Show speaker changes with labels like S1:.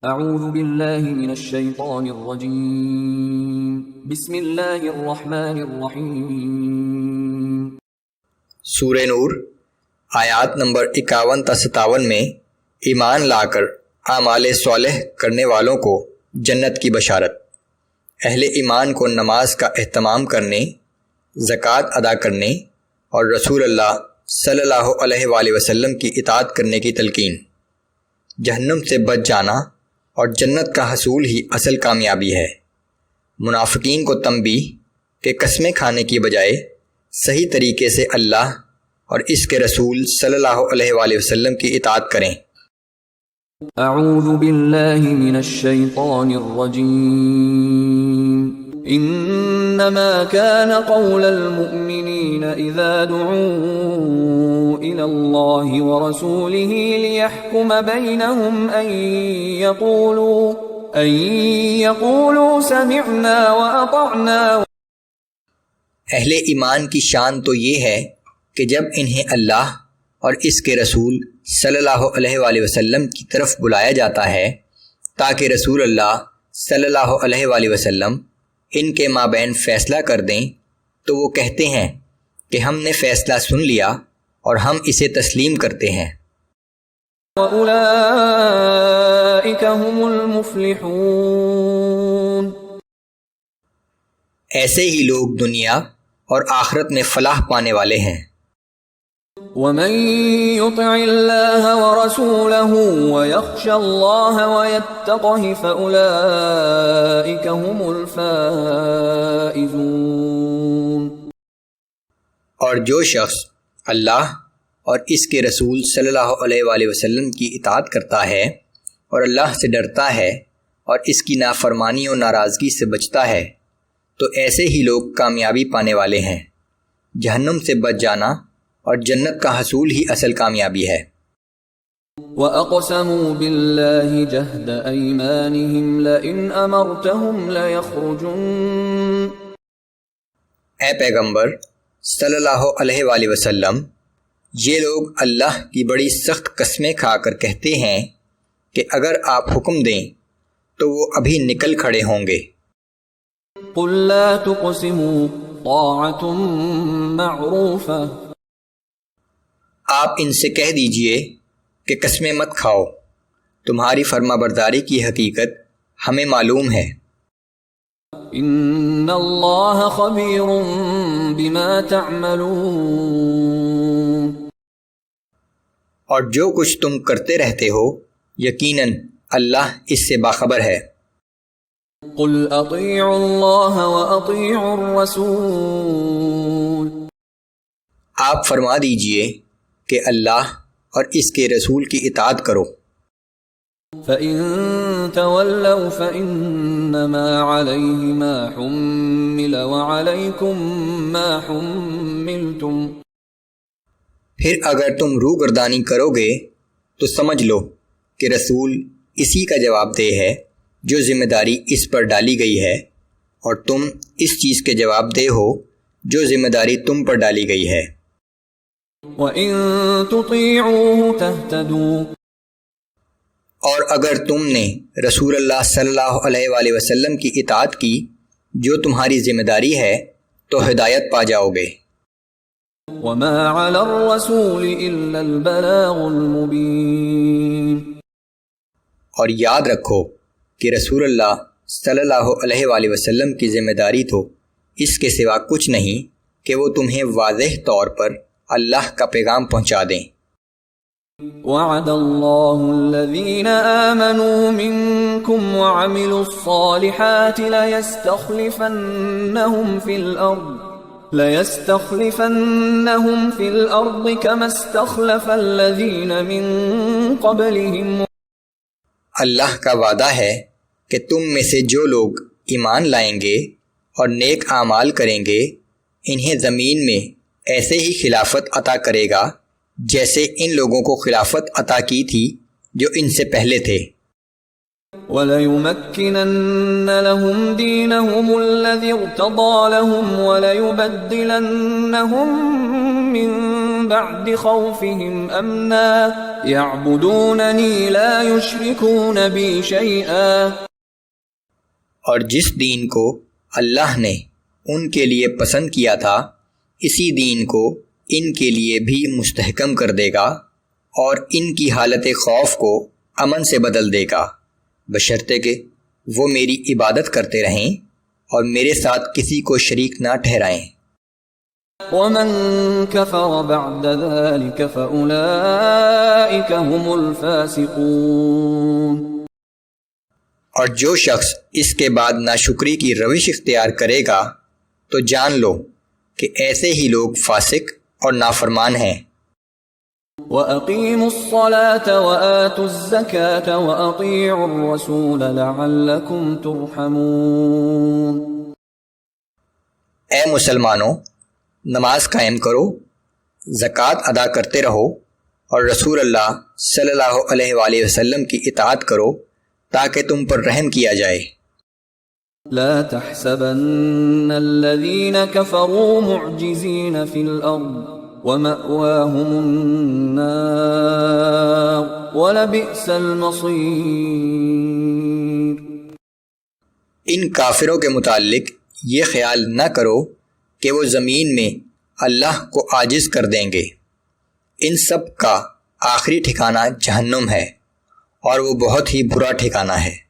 S1: اعوذ باللہ من الشیطان الرجیم بسم اللہ الرحمن الرحیم۔
S2: سورہ نور آیات نمبر 51 تا 57 میں ایمان لا کر اعمال صالح کرنے والوں کو جنت کی بشارت۔ اہل ایمان کو نماز کا اہتمام کرنے، زکوٰۃ ادا کرنے اور رسول اللہ صلی اللہ علیہ وآلہ وسلم کی اطاعت کرنے کی تلقین۔ جہنم سے بچ جانا اور جنت کا حصول ہی اصل کامیابی ہے۔ منافقین کو تنبیہ کہ قسمیں کھانے کی بجائے صحیح طریقے سے اللہ اور اس کے رسول صلی اللہ علیہ وآلہ وسلم کی اطاعت کریں۔
S1: اعوذ باللہ من الشیطان الرجیم۔ انما كان قول المؤمنین اذا دعوا الى اللہ ورسولہ لیحکم بینہم ان یقولوا سمعنا واطعنا۔
S2: اہل ایمان کی شان تو یہ ہے کہ جب انہیں اللہ اور اس کے رسول صلی اللہ علیہ وآلہ وسلم کی طرف بلایا جاتا ہے تاکہ رسول اللہ صلی اللہ علیہ وآلہ وسلم ان کے مابین فیصلہ کر دیں تو وہ کہتے ہیں کہ ہم نے فیصلہ سن لیا اور ہم اسے تسلیم کرتے ہیں۔
S1: وَأُولَئِكَ هُمُ الْمُفْلِحُونَ۔
S2: ایسے ہی لوگ دنیا اور آخرت میں فلاح پانے والے ہیں۔
S1: وَمَن يُطِعِ اللَّهَ وَرَسُولَهُ وَيَخْشَ اللَّهَ وَيَتَّقْهِ فَأُولَئِكَ هُمُ الْفَائِزُونَ۔
S2: اور جو شخص اللہ اور اس کے رسول صلی اللہ علیہ وآلہ وسلم کی اطاعت کرتا ہے اور اللہ سے ڈرتا ہے اور اس کی نافرمانی و ناراضگی سے بچتا ہے تو ایسے ہی لوگ کامیابی پانے والے ہیں۔ جہنم سے بچ جانا اور جنت کا حصول ہی اصل کامیابی ہے۔
S1: وَأَقْسَمُوا بِاللَّهِ جَهْدَ أَيْمَانِهِمْ لَئِنْ أَمَرْتَهُمْ لَيَخْرُجُنَّ۔
S2: اے پیغمبر صلی اللہ علیہ وآلہ وسلم، یہ لوگ اللہ کی بڑی سخت قسمیں کھا کر کہتے ہیں کہ اگر آپ حکم دیں تو وہ ابھی نکل کھڑے ہوں گے۔
S1: قُل لَّا تُقْسِمُوا طَاعَةٌ مَّعْرُوفَةٌ۔
S2: آپ ان سے کہہ دیجئے کہ قسمیں مت کھاؤ، تمہاری فرما برداری کی حقیقت ہمیں معلوم ہے۔
S1: ان اللہ خبیر بما تعملون۔
S2: اور جو کچھ تم کرتے رہتے ہو یقیناً اللہ اس سے باخبر ہے۔
S1: قل اطیعوا اللہ واطیعوا الرسول۔
S2: آپ فرما دیجئے کہ اللہ اور اس کے رسول کی اطاعت کرو۔
S1: فَإِن تَوَلَّوْا فَإِنَّمَا عَلَيْهِ مَا حُمِّلَ وَعَلَيْكُمْ مَا حُمِّلْتُمْ۔
S2: پھر اگر تم روگردانی کرو گے تو سمجھ لو کہ رسول اسی کا جواب دہ ہے جو ذمہ داری اس پر ڈالی گئی ہے، اور تم اس چیز کے جواب دہ ہو جو ذمہ داری تم پر ڈالی گئی ہے۔
S1: وَإِن تُطِيعُوهُ تَهْتَدُوا۔
S2: اور اگر تم نے رسول اللہ صلی اللہ علیہ وآلہ وسلم کی اطاعت کی جو تمہاری ذمہ داری ہے تو ہدایت پا جاؤ گے۔
S1: وَمَا عَلَى الرَّسُولِ إِلَّا الْبَلَاغُ الْمُبِينُ۔
S2: اور یاد رکھو کہ رسول اللہ صلی اللہ علیہ وآلہ وسلم کی ذمہ داری تو اس کے سوا کچھ نہیں کہ وہ تمہیں واضح طور پر اللہ کا پیغام پہنچا دیں۔
S1: وعد اللہ الذین آمنوا منکم وعملوا الصالحات ليستخلفنهم في الأرض كما استخلف الذين من قبلهم۔
S2: اللہ کا وعدہ ہے کہ تم میں سے جو لوگ ایمان لائیں گے اور نیک اعمال کریں گے انہیں زمین میں ایسے ہی خلافت عطا کرے گا جیسے ان لوگوں کو خلافت عطا کی تھی جو ان سے پہلے تھے۔
S1: وَلَيُمَكِّنَنَّ لَهُمْ دِينَهُمُ الَّذِي ارْتَضَىٰ لَهُمْ وَلَيُبَدِّلَنَّهُمْ مِنْ بَعْدِ خَوْفِهِمْ أَمْنًا يعبدونني لا يشركون بي شيئا.
S2: اور جس دین کو اللہ نے ان کے لیے پسند کیا تھا اسی دین کو ان کے لیے بھی مستحکم کر دے گا اور ان کی حالت خوف کو امن سے بدل دے گا، بشرطے کہ وہ میری عبادت کرتے رہیں اور میرے ساتھ کسی کو شریک نہ ٹھہرائیں۔
S1: ومن كفر بعد ذلك فأولئك هم الفاسقون.
S2: اور جو شخص اس کے بعد ناشکری کی روش اختیار کرے گا تو جان لو کہ ایسے ہی لوگ فاسق اور نافرمان ہیں۔
S1: وَأَقِيمُوا الصَّلَاةَ وَآتُوا الزَّكَاةَ وَأَطِيعُوا الرَّسُولَ لَعَلَّكُمْ تُرْحَمُونَ.
S2: اے مسلمانوں، نماز قائم کرو، زکوٰۃ ادا کرتے رہو اور رسول اللہ صلی اللہ علیہ وآلہ وسلم کی اطاعت کرو تاکہ تم پر رحم کیا جائے۔
S1: لا تحسبن الذين كفروا معجزين في الأرض ومأواهم النار ولبئس المصير.
S2: ان کافروں کے متعلق یہ خیال نہ کرو کہ وہ زمین میں اللہ کو عاجز کر دیں گے، ان سب کا آخری ٹھکانہ جہنم ہے اور وہ بہت ہی برا ٹھکانہ ہے۔